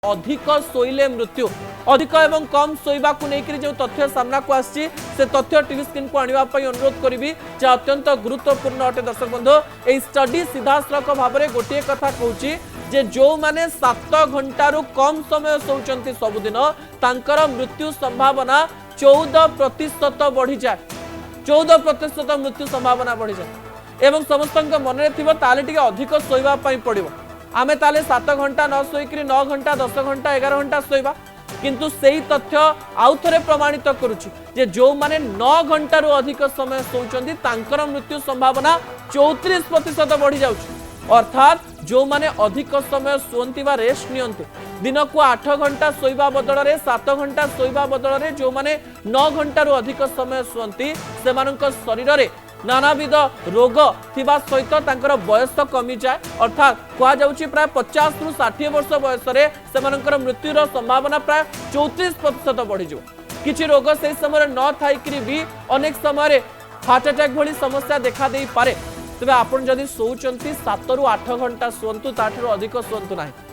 अधिक शोइले मृत्यु अधिक एवं कम शोवा को लेकर जो तथ्य सामना को आसी से तथ्य टीवी स्क्रीन को आने अनुरोध करी जहाँ अत्यंत गुरुत्वपूर्ण अटे। दर्शक बंधु यह स्टडी सीधासख भाव में गोटे कथा कहूँ जे जो माने 7 घंटारू कम समय शोचंती सबुदिन तांकर मृत्यु संभावना 14% बढ़ी जाए। 14% मृत्यु संभावना बढ़ी जाए एवं समस्त मन में ताले अधिक शोवा पड़ो। आमे ताले 7 घंटा न शोक 9 घंटा 10 घंटा 11 घंटा शोवा किंतु सेही तथ्य आउ थे प्रमाणित करुछि जे जो माने 9 घंटा अधिक समय शोचंती तांकर मृत्यु संभावना 34% बढ़ी जाउछि। अर्थात जो माने अधिक समय शोंती बा रेस्ट नियंते दिन को 8 घंटा शोवा बदल में 7 घंटा शोवा बदल में जो माने 9 घंटा अधिक समय शोंती सेमानक शरीर में नानाविध रोग थिबा सहित तांकर बयस कमी जाए। अर्थात कहा जाउछि प्राय 50 रु 60 वर्ष बयस रे सेमानकर मृत्युर संभावना प्राय 34% बढ़ी जो। किछि रोग से समय न थाइकरी भी अनेक समय हार्ट अटैक भली समस्या देखा दे पारे। तबे आपण जदि सोचंती 7 रु 8 घंटा सोंतु ताठरो अधिक सोंतु नाही।